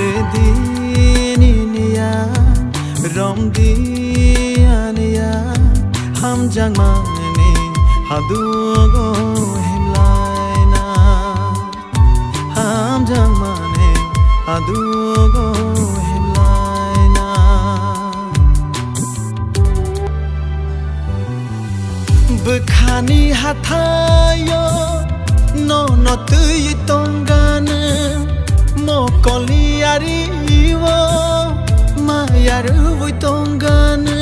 Rwdi nini Rwdi ham jang mani hadugo himlaina ham jang mani hadugo himlaina bekhani hathayo no tui tongana mo koliari wo mayaru tongana